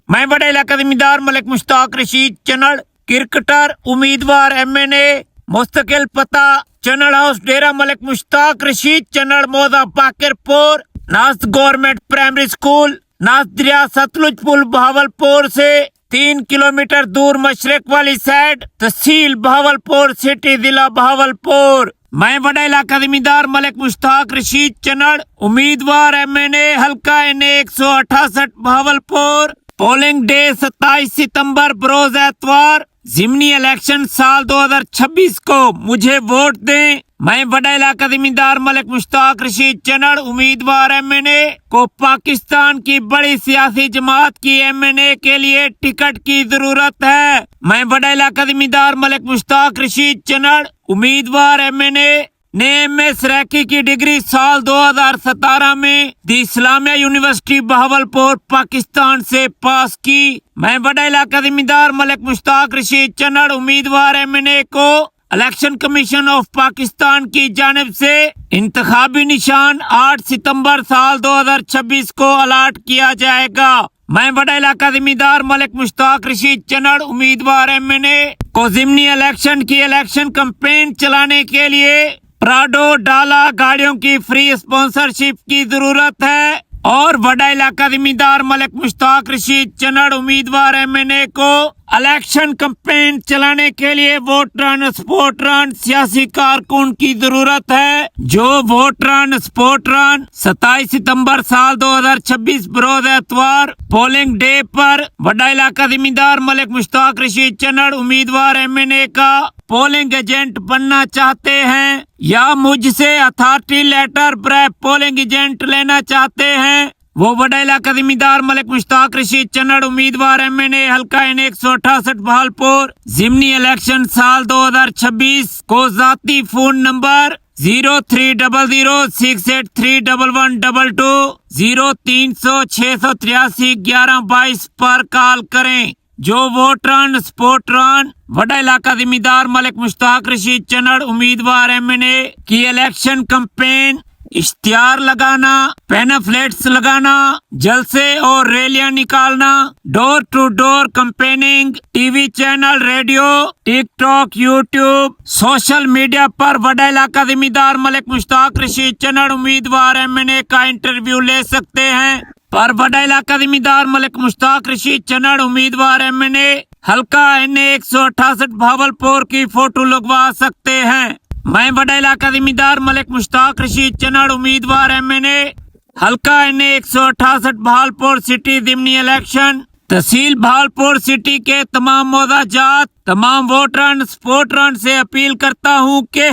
میں بڑا علاقہ زمیندار ملک مشتاق رشید چنڑ کرکٹر امیدوار MNA مستقل پتہ چنڑ ہاؤس ڈیرہ ملک مشتاق رشید چنڑ موضع باقر پور ناست گورنمنٹ پرائمری اسکول ناست دریا ستلج پل بہاولپور سے 3 کلومیٹر دور مشرق والی سائڈ تحصیل بہاولپور سٹی ضلع بہاولپور۔ میں بڑا علاقہ زمیندار ملک مشتاق رشید چنڑ امیدوار MNA حلقہ NA 168 بہاولپور۔ پولنگ ڈے 27 ستمبر بروز اتوار ضمنی الیکشن سال 2026 کو مجھے ووٹ دیں۔ میں بڑا علاقہ زمیندار ملک مشتاق رشید چنڑ امیدوار MNA کو پاکستان کی بڑی سیاسی جماعت کی MNA کے لیے ٹکٹ کی ضرورت ہے۔ میں بڑا علاقہ زمیندار ملک مشتاق رشید چنڑ امیدوار MNA نے MS ریکی کی ڈگری سال 2017 میں دی اسلامیہ یونیورسٹی بہاولپور پاکستان سے پاس کی۔ میں بڑا علاقہ زمیندار ملک مشتاق رشید چنڑ امیدوار MNA کو الیکشن کمیشن آف پاکستان کی جانب سے انتخابی نشان 8 ستمبر سال 2026 کو الاٹ کیا جائے گا۔ میں بڑا علاقہ زمیندار ملک مشتاق رشید چنڑ امیدوار MNA کو ضمنی الیکشن کی الیکشن کمپین چلانے کے لیے پراڈو ڈالا گاڑیوں کی فری اسپانسرشپ کی ضرورت ہے، اور بڑا علاقہ زمیندار ملک مشتاق رشید چنڑ امیدوار MNA کو الیکشن کمپین چلانے کے لیے ووٹران سپورٹران سیاسی کارکن کی ضرورت ہے، جو ووٹران سپورٹران 27 ستمبر سال 2026 بروز اتوار پولنگ ڈے پر بڑا علاقہ زمیندار ملک مشتاق رشید چنڑ امیدوار MNA کا پولنگ ایجنٹ بننا چاہتے ہیں یا مجھ سے اتھارٹی لیٹر برائے پولنگ ایجنٹ لینا چاہتے ہیں، وہ بڑا علاقہ زمیندار ملک مشتاق رشید چنڑ امیدوار MNA حلقہ NA 168 بہاولپور ضمنی الیکشن سال 2026 کو ذاتی فون نمبر 0300683112 0300 683 1122 پر کال کریں۔ جو ووٹران سپورٹران بڑا علاقہ زمیندار ملک مشتاق رشید چنڑ امیدوار MNA کی الیکشن کمپین اشتہار لگانا، پینفلیٹس لگانا، جلسے اور ریلیاں نکالنا، door to door campaigning, T V channel, radio, TikTok, YouTube, social media پر بڑا علاقہ زمیندار ملک مشتاق رشید چنڑ امیدوار MNA کا انٹرویو لے سکتے ہیں، پر بڑا علاقہ زمیندار ملک مشتاق رشید چنڑ امیدوار MNA حلقہ NA 168 بہاولپور کی فوٹو لگوا سکتے ہیں۔ میں بڑا علاقہ زمیندار ملک مشتاق رشید چنڑ امیدوار MNA حلقہ NA 168 بہاولپور سٹی ضمنی الیکشن تحصیل بہاولپور سٹی کے تمام موضع جات تمام ووٹران سپورٹران سے اپیل کرتا ہوں کہ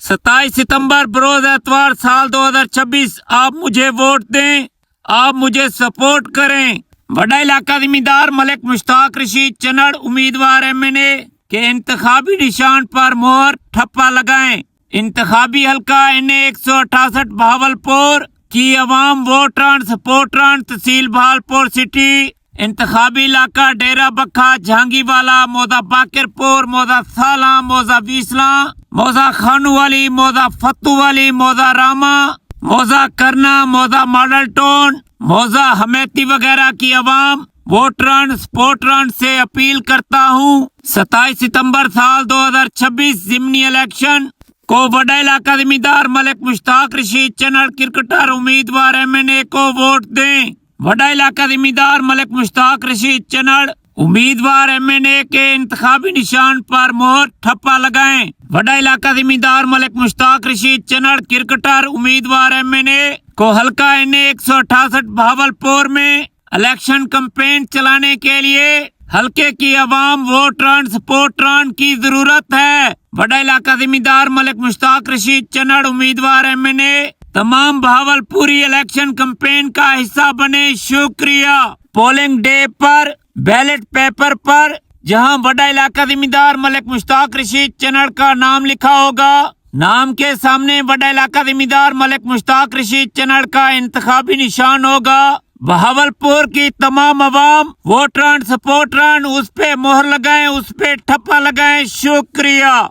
27 ستمبر بروز اتوار سال 2026 آپ مجھے ووٹ دیں، آپ مجھے سپورٹ کریں۔ بڑا علاقہ زمیندار ملک مشتاق رشید چنڑ امیدوار MNA کے انتخابی نشان پر مہر ٹھپا لگائیں۔ انتخابی حلقہ NA 168 بہاولپور کی عوام ووٹران سپورٹران تحصیل بہاولپور سٹی انتخابی علاقہ ڈیرہ بکھا جہانگی والا موضع باقر پور موضع سالاں موضع ویسلاں موضع خانو والی موضع فتو والی موضع راما موضع کرنا موضع ماڈل ٹون موضع ہمیتی وغیرہ کی عوام ووٹران سپورٹران سے اپیل کرتا ہوں 27 ستمبر سال 2026 ضمنی الیکشن کو بڑا علاقہ زمیندار ملک مشتاق رشید چنڑ کرکٹر امیدوار MNA کو ووٹ دیں۔ بڑا علاقہ زمیندار ملک مشتاق رشید چنڑ امیدوار MNA کے انتخابی نشان پر مہر ٹھپا لگائیں۔ بڑا علاقہ زمیندار ملک مشتاق رشید چنڑ کرکٹر امیدوار MNA کو حلقہ NA 168 بہاولپور میں الیکشن کمپین چلانے کے لیے حلقے کی عوام ووٹران سپورٹران کی ضرورت ہے۔ بڑا علاقہ زمیندار ملک مشتاق رشید چنڑ امیدوار MNA تمام بہاولپوری الیکشن کمپین کا حصہ بنے۔ شکریہ۔ پولنگ ڈے پر بیلٹ پیپر پر جہاں بڑا علاقہ زمیندار ملک مشتاق رشید چنڑ کا نام لکھا ہوگا، نام کے سامنے بڑا علاقہ زمیندار ملک مشتاق رشید چنڑ کا انتخابی نشان ہوگا۔ بہاولپور کی تمام عوام ووٹران سپورٹران اس پہ مہر لگائیں، اس پہ ٹھپا لگائیں۔ شکریہ۔